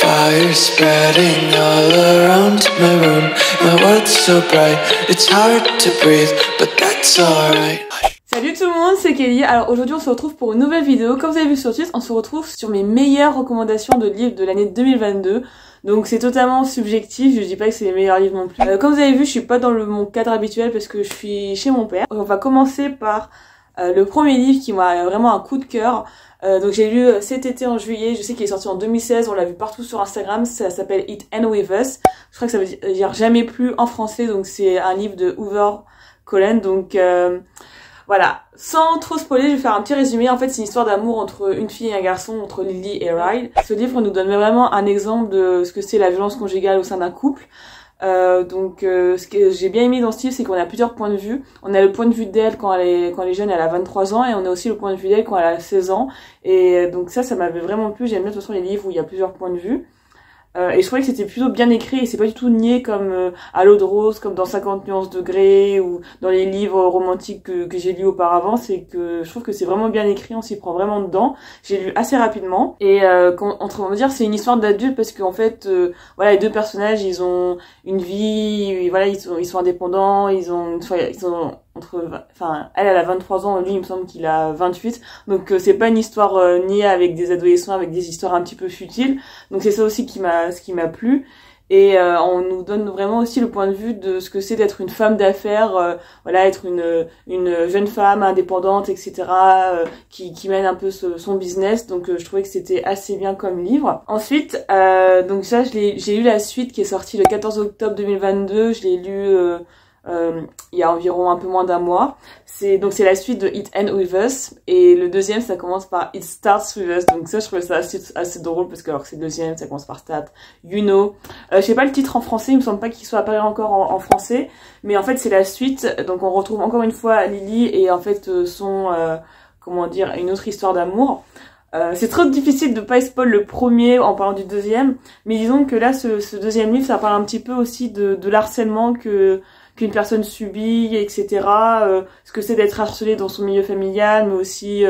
fire spreading all around my room. My world's so bright, it's hard to breathe, but that's alright. Salut tout le monde, c'est Kelly. Alors aujourd'hui on se retrouve pour une nouvelle vidéo. Comme vous avez vu sur le titre, on se retrouve sur mes meilleures recommandations de livres de l'année 2022. Donc c'est totalement subjectif, je dis pas que c'est les meilleurs livres non plus. Comme vous avez vu, je suis pas dans mon cadre habituel parce que je suis chez mon père. On va commencer par le premier livre qui m'a vraiment un coup de cœur. Donc j'ai lu cet été en juillet, je sais qu'il est sorti en 2016, on l'a vu partout sur Instagram, ça s'appelle It Ends With Us. Je crois que ça veut dire jamais plus en français, donc c'est un livre de Hoover Collen. Donc voilà, sans trop spoiler, je vais faire un petit résumé. En fait, c'est une histoire d'amour entre une fille et un garçon, entre Lily et Ryle. Ce livre nous donne vraiment un exemple de ce que c'est la violence conjugale au sein d'un couple. Ce que j'ai bien aimé dans ce livre, c'est qu'on a plusieurs points de vue. On a le point de vue d'elle quand elle est jeune, elle a 23 ans, et on a aussi le point de vue d'elle quand elle a 16 ans. Et donc ça m'avait vraiment plu. J'aime bien de toute façon les livres où il y a plusieurs points de vue. Et je trouvais que c'était plutôt bien écrit et c'est pas du tout niais comme à l'eau de rose, comme dans 50 nuances degrés ou dans les livres romantiques que j'ai lus auparavant. C'est que je trouve que c'est vraiment bien écrit, on s'y prend vraiment dedans. J'ai lu assez rapidement et on va dire c'est une histoire d'adulte parce qu'en fait voilà, les deux personnages ils ont une vie, voilà, ils sont indépendants, ils ont elle a 23 ans, lui il me semble qu'il a 28, donc c'est pas une histoire niée avec des adolescents, avec des histoires un petit peu futiles, donc c'est ça aussi ce qui m'a plu. Et on nous donne vraiment aussi le point de vue de ce que c'est d'être une femme d'affaires, voilà, être une jeune femme indépendante, etc., qui mène un peu son business. Donc je trouvais que c'était assez bien comme livre. Ensuite, donc ça, j'ai lu la suite qui est sortie le 14 octobre 2022. Je l'ai lu il y a environ un peu moins d'un mois. C'est la suite de It Ends With Us et le deuxième ça commence par It Starts With Us. Donc ça je trouvais ça assez drôle parce que alors que c'est le deuxième ça commence par Start, you know. Je sais pas le titre en français, il me semble pas qu'il soit apparu encore en français, mais en fait c'est la suite. Donc on retrouve encore une fois Lily et en fait comment dire, une autre histoire d'amour. C'est trop difficile de pas spoil le premier en parlant du deuxième, mais disons que là ce deuxième livre ça parle un petit peu aussi de l'harcèlement qu'une personne subit, etc. Ce que c'est d'être harcelé dans son milieu familial, mais aussi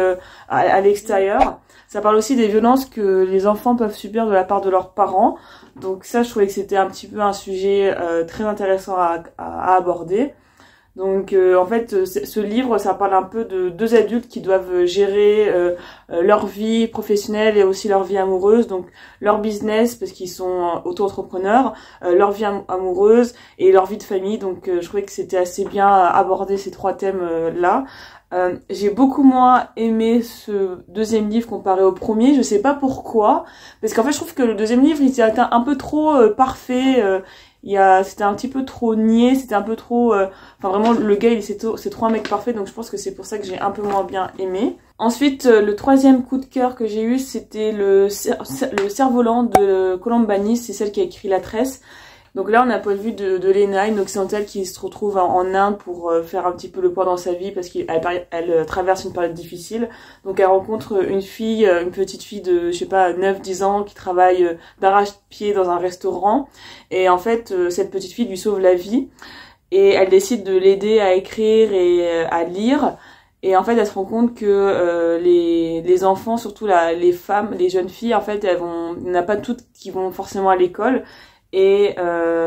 à l'extérieur. Ça parle aussi des violences que les enfants peuvent subir de la part de leurs parents. Donc ça, je trouvais que c'était un petit peu un sujet très intéressant à aborder. Donc en fait, ce livre, ça parle un peu de deux adultes qui doivent gérer leur vie professionnelle et aussi leur vie amoureuse, donc leur business parce qu'ils sont auto-entrepreneurs, leur vie amoureuse et leur vie de famille. Donc je trouvais que c'était assez bien abordé ces trois thèmes là. J'ai beaucoup moins aimé ce deuxième livre comparé au premier, je sais pas pourquoi, parce qu'en fait je trouve que le deuxième livre il était un peu trop parfait. C'était un petit peu trop niais, c'était un peu trop vraiment le gars c'est trop un mec parfait, donc je pense que c'est pour ça que j'ai un peu moins bien aimé. Ensuite le troisième coup de cœur que j'ai eu c'était le Cerf-Volant de Colombe Bannis, c'est celle qui a écrit La Tresse. Donc là on a le point de vue de Lena, une occidentale qui se retrouve en Inde pour faire un petit peu le poids dans sa vie parce qu'elle traverse une période difficile. Donc elle rencontre une petite fille de je sais pas 9-10 ans qui travaille d'arrache-pied dans un restaurant et en fait cette petite fille lui sauve la vie et elle décide de l'aider à écrire et à lire. Et en fait, elle se rend compte que les enfants, surtout les femmes, les jeunes filles, en fait, il n'y en a pas toutes qui vont forcément à l'école. Et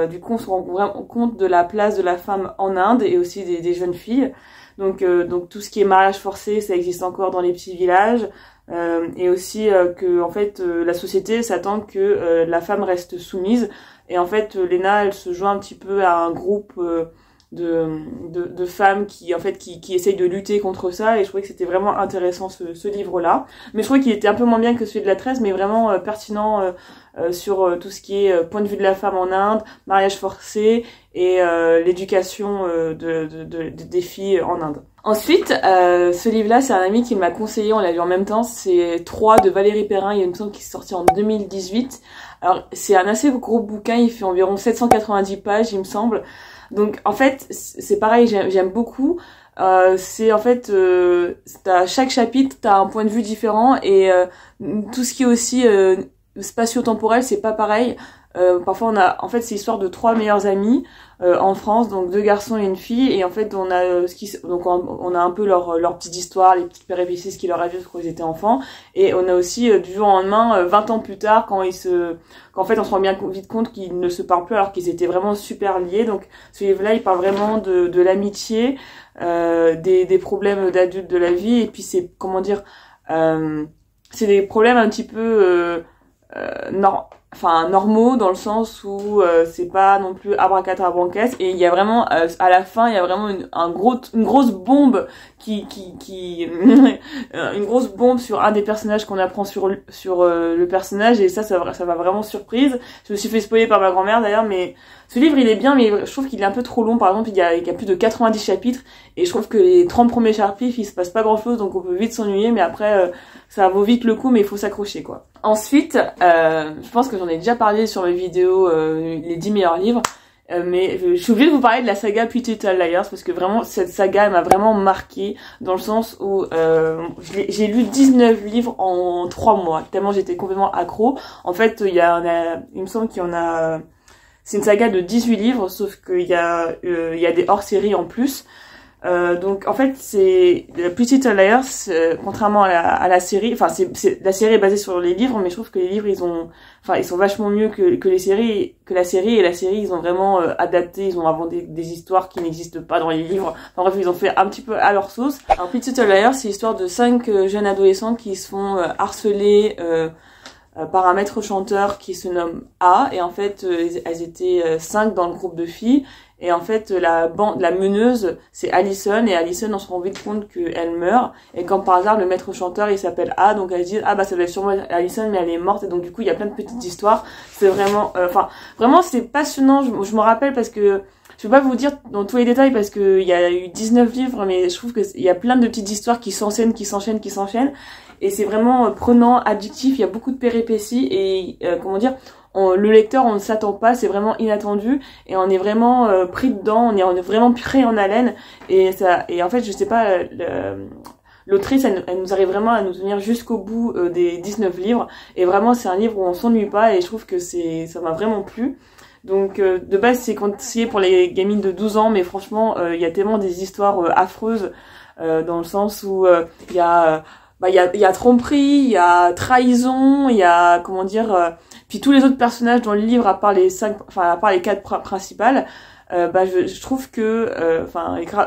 du coup on se rend vraiment compte de la place de la femme en Inde et aussi des jeunes filles. Donc tout ce qui est mariage forcé ça existe encore dans les petits villages et aussi que en fait la société s'attend que la femme reste soumise et en fait Lena elle se joint un petit peu à un groupe de femmes qui essayent de lutter contre ça et je trouvais que c'était vraiment intéressant ce livre là, mais je trouvais qu'il était un peu moins bien que celui de La Tresse, mais vraiment pertinent sur tout ce qui est point de vue de la femme en Inde, mariage forcé et l'éducation des filles en Inde. Ensuite, ce livre-là, c'est un ami qui m'a conseillé, on l'a lu en même temps, c'est 3 de Valérie Perrin, il y a une sorte qui est sortie en 2018. Alors, c'est un assez gros bouquin, il fait environ 790 pages, il me semble. Donc en fait c'est pareil, j'aime beaucoup. C'est en fait chaque chapitre t'as un point de vue différent et tout ce qui est aussi spatio-temporel, c'est pas pareil. Parfois en fait c'est l'histoire de 3 meilleurs amis en France, donc 2 garçons et une fille, et en fait on a on a un peu leur petite histoire, les petites péripéties, ce qui leur arrive quand ils étaient enfants, et on a aussi du jour au lendemain 20 ans plus tard qu'en fait on se rend bien vite compte qu'ils ne se parlent plus alors qu'ils étaient vraiment super liés. Donc ce livre-là il parle vraiment de l'amitié, des problèmes d'adultes de la vie, et puis c'est comment dire, c'est des problèmes un petit peu normaux, dans le sens où c'est pas non plus abracadabrancasse, et il y a vraiment à la fin il y a vraiment une grosse bombe qui une grosse bombe sur un des personnages qu'on apprend sur le personnage, et ça va vraiment surprise. Je me suis fait spoiler par ma grand-mère d'ailleurs, mais ce livre il est bien, mais je trouve qu'il est un peu trop long. Par exemple il y a plus de 90 chapitres, et je trouve que les 30 premiers chapitres il se passe pas grand chose, donc on peut vite s'ennuyer, mais après ça vaut vite le coup, mais il faut s'accrocher quoi. Ensuite, je pense que j'en ai déjà parlé sur mes vidéos, les 10 meilleurs livres, mais je suis obligée de vous parler de la saga Pretty Little Liars, parce que vraiment cette saga elle m'a vraiment marquée, dans le sens où j'ai lu 19 livres en 3 mois, tellement j'étais complètement accro. En fait, il me semble qu'il y en a, c'est une saga de 18 livres, sauf qu'il y a des hors-séries en plus. Donc en fait c'est Pretty Little Liars, contrairement à la série, enfin la série est basée sur les livres, mais je trouve que les livres ils sont vachement mieux que la série, et la série ils ont vraiment adapté, ils ont inventé des histoires qui n'existent pas dans les livres. Enfin bref, ils ont fait un petit peu à leur sauce. Alors Pretty Little Liars, c'est l'histoire de 5 jeunes adolescentes qui se font harceler par un maître chanteur qui se nomme A, et en fait elles étaient 5 dans le groupe de filles, et en fait la meneuse c'est Allison, et Allison on se rend vite compte qu'elle meurt, et comme par hasard le maître chanteur il s'appelle A, donc elle se dit ah bah ça doit être sûrement Allison, mais elle est morte, et donc du coup il y a plein de petites histoires. C'est vraiment vraiment c'est passionnant. Je me rappelle, parce que je vais pas vous dire dans tous les détails parce que il y a eu 19 livres, mais je trouve que il y a plein de petites histoires qui s'enchaînent, et c'est vraiment prenant, addictif. Il y a beaucoup de péripéties, et comment dire, le lecteur on ne s'attend pas, c'est vraiment inattendu, et on est vraiment pris dedans, on est vraiment pris en haleine, et en fait je sais pas, l'autrice elle nous arrive vraiment à nous tenir jusqu'au bout des 19 livres, et vraiment c'est un livre où on s'ennuie pas, et je trouve que ça m'a vraiment plu. Donc de base c'est conseillé pour les gamines de 12 ans, mais franchement il y a tellement des histoires affreuses, dans le sens où il y a tromperie, il y a trahison, il y a comment dire, puis tous les autres personnages dans le livre, à part les 4 principales, je trouve que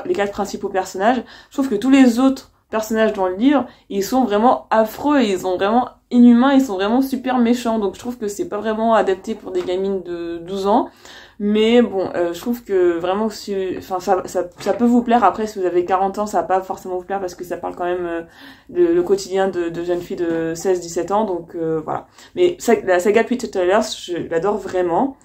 les 4 principaux personnages, je trouve que tous les autres personnages dans le livre, ils sont vraiment affreux, ils sont vraiment inhumains, ils sont vraiment super méchants, donc je trouve que c'est pas vraiment adapté pour des gamines de 12 ans. Mais bon, je trouve que vraiment ça peut vous plaire. Après, si vous avez 40 ans, ça va pas forcément vous plaire, parce que ça parle quand même le quotidien de jeunes filles de 16-17 ans, donc voilà. Mais la saga Pretty Little Liars, je l'adore vraiment.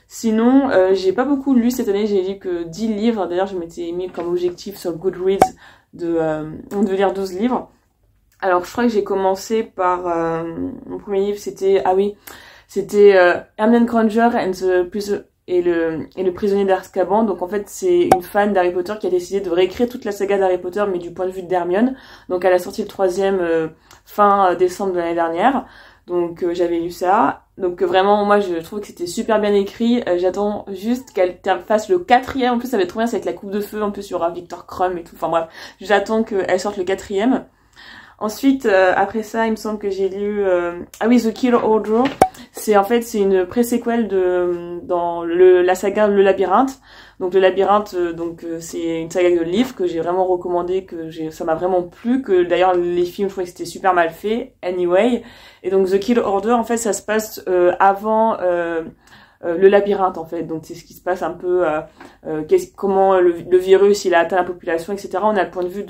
Sinon, j'ai pas beaucoup lu cette année, j'ai lu que 10 livres. D'ailleurs, je m'étais mis comme objectif sur Goodreads de lire 12 livres. Alors, je crois que j'ai commencé par mon premier livre, c'était Hermione Granger et le prisonnier d'Azkaban. Donc en fait c'est une fan d'Harry Potter qui a décidé de réécrire toute la saga d'Harry Potter, mais du point de vue d'Hermione. Donc elle a sorti le 3e fin décembre de l'année dernière. Donc j'avais lu ça. Donc vraiment moi je trouve que c'était super bien écrit. J'attends juste qu'elle fasse le 4e. En plus ça va être trop bien, c'est avec la coupe de feu, en plus il y aura Victor Crumb et tout. Enfin bref, j'attends qu'elle sorte le 4e. Ensuite, après ça, il me semble que j'ai lu The Kill Order. C'est une pré-séquelle dans la saga Le Labyrinthe. Donc le Labyrinthe, c'est une saga de livres que j'ai vraiment recommandé, ça m'a vraiment plu, que d'ailleurs les films je trouvais que c'était super mal fait. Anyway, et donc The Kill Order, en fait, ça se passe avant le labyrinthe, en fait. Donc c'est ce qui se passe un peu, comment le virus il a atteint la population, etc. On a le point de vue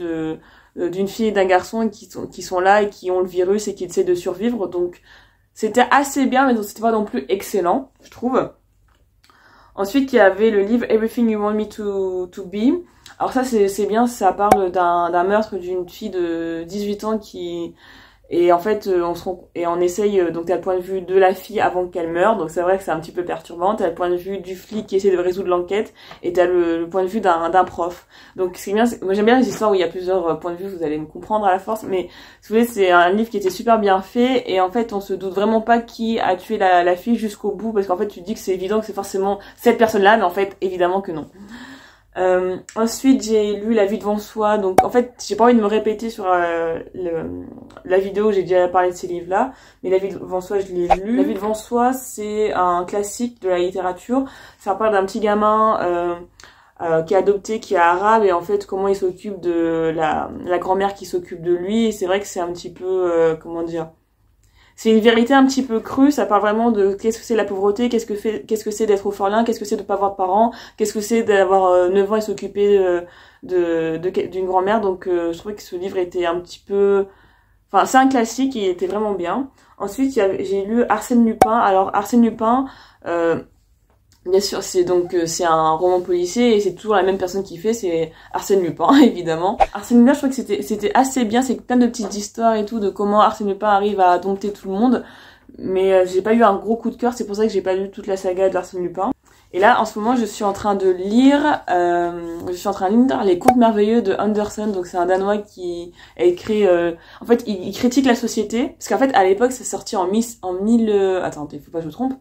d'une fille et d'un garçon qui sont là et qui ont le virus et qui essaient de survivre. Donc c'était assez bien, mais c'était pas non plus excellent, je trouve. Ensuite il y avait le livre Everything You Want Me to Be. Alors ça c'est bien, ça parle d'un meurtre d'une fille de 18 ans qui Et en fait, on essaye, donc t'as le point de vue de la fille avant qu'elle meure, donc c'est vrai que c'est un petit peu perturbant. T'as le point de vue du flic qui essaie de résoudre l'enquête, et t'as le point de vue d'un prof. Donc ce qui est bien, moi j'aime bien les histoires où il y a plusieurs points de vue, vous allez me comprendre à la force, mais si vous voulez, c'est un livre qui était super bien fait, et en fait on se doute vraiment pas qui a tué la fille jusqu'au bout, parce qu'en fait tu te dis que c'est évident que c'est forcément cette personne-là, mais en fait évidemment que non. Ensuite j'ai lu La vie devant soi, donc en fait j'ai pas envie de me répéter sur la vidéo, j'ai déjà parlé de ces livres là, mais La vie devant soi je l'ai lu. La vie devant soi c'est un classique de la littérature, ça parle d'un petit gamin qui est adopté, qui est arabe, et en fait comment il s'occupe de la grand-mère qui s'occupe de lui, et c'est vrai que c'est un petit peu, comment dire, c'est une vérité un petit peu crue, ça parle vraiment de qu'est-ce que c'est la pauvreté, qu'est-ce que c'est d'être orphelin, qu'est-ce que c'est de pas avoir de parents, qu'est-ce que c'est d'avoir 9 ans et s'occuper d'une grand-mère. Donc je trouvais que ce livre était un petit peu, enfin c'est un classique, il était vraiment bien. Ensuite j'ai lu Arsène Lupin. Alors Arsène Lupin, bien sûr, c'est un roman policier, et c'est toujours la même personne qui fait, c'est Arsène Lupin évidemment. Arsène Lupin, je crois que c'était assez bien, c'est plein de petites histoires et tout de comment Arsène Lupin arrive à dompter tout le monde, mais j'ai pas eu un gros coup de cœur, c'est pour ça que j'ai pas lu toute la saga d'Arsène Lupin. Et là en ce moment je suis en train de lire Les Contes merveilleux de Andersen, donc c'est un Danois qui a écrit, en fait il critique la société, parce qu'en fait à l'époque c'est sorti attendez, faut pas que je me trompe.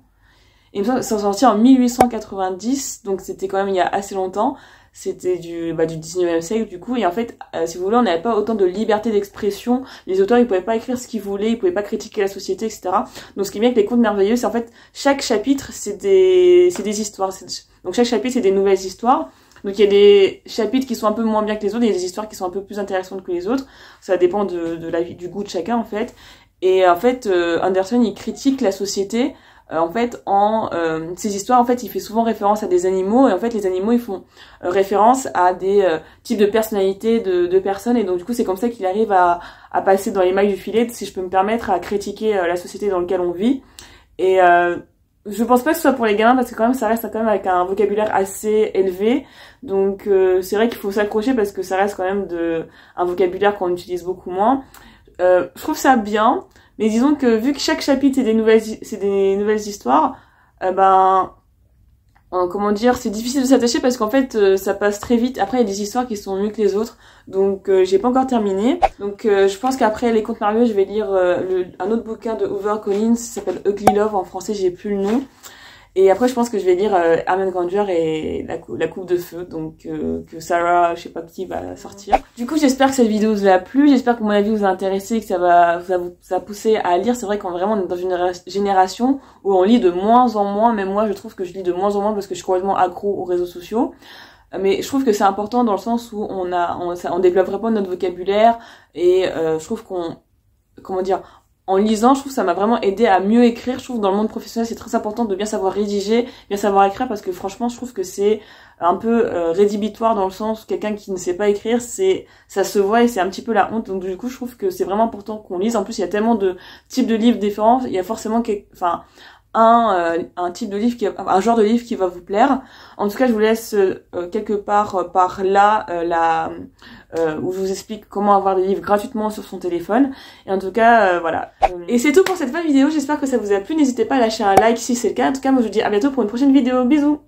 Et ils sont sortis en 1890, donc c'était quand même il y a assez longtemps. C'était du 19e siècle du coup, et en fait, si vous voulez, on n'avait pas autant de liberté d'expression. Les auteurs, ils pouvaient pas écrire ce qu'ils voulaient, ils pouvaient pas critiquer la société, etc. Donc ce qui est bien avec les contes merveilleux, c'est en fait, chaque chapitre, c'est des histoires. Donc chaque chapitre, c'est des nouvelles histoires. Donc il y a des chapitres qui sont un peu moins bien que les autres, il y a des histoires qui sont un peu plus intéressantes que les autres. Ça dépend du goût de chacun, en fait. Et en fait, Andersen, il critique la société. En fait, ces histoires, en fait, il fait souvent référence à des animaux, et en fait, les animaux, ils font référence à des types de personnalités de personnes, et donc du coup, c'est comme ça qu'il arrive à passer dans les mailles du filet, si je peux me permettre, à critiquer la société dans laquelle on vit. Et je pense pas que ce soit pour les gamins, parce que quand même, ça reste quand même avec un vocabulaire assez élevé, donc c'est vrai qu'il faut s'accrocher, parce que ça reste quand même un vocabulaire qu'on utilise beaucoup moins. Je trouve ça bien. Mais disons que vu que chaque chapitre c'est des nouvelles histoires, comment dire, c'est difficile de s'attacher, parce qu'en fait ça passe très vite. Après il y a des histoires qui sont mieux que les autres, donc j'ai pas encore terminé. Donc je pense qu'après Les Contes merveilleux, je vais lire un autre bouquin de Hoover Collins, qui s'appelle Ugly Love, en français j'ai plus le nom. Et après je pense que je vais lire Hermione Granger et la coupe de feu, donc que Sarah, je sais pas qui, va sortir. Du coup j'espère que cette vidéo vous a plu, j'espère que mon avis vous a intéressé, que ça vous a poussé à lire. C'est vrai qu'on est vraiment dans une génération où on lit de moins en moins, même moi je trouve que je lis de moins en moins parce que je suis complètement accro aux réseaux sociaux. Mais je trouve que c'est important dans le sens où on développe vraiment notre vocabulaire, et je trouve comment dire, en lisant, je trouve que ça m'a vraiment aidé à mieux écrire. Je trouve que dans le monde professionnel, c'est très important de bien savoir rédiger, bien savoir écrire, parce que franchement, je trouve que c'est un peu rédhibitoire, dans le sens où quelqu'un qui ne sait pas écrire, ça se voit, et c'est un petit peu la honte. Donc du coup, je trouve que c'est vraiment important qu'on lise. En plus, il y a tellement de types de livres différents. Il y a forcément un type de livre un genre de livre qui va vous plaire. En tout cas, je vous laisse quelque part par là où je vous explique comment avoir des livres gratuitement sur son téléphone. Et en tout cas, voilà. Et c'est tout pour cette vidéo. J'espère que ça vous a plu. N'hésitez pas à lâcher un like si c'est le cas. En tout cas, moi je vous dis à bientôt pour une prochaine vidéo. Bisous.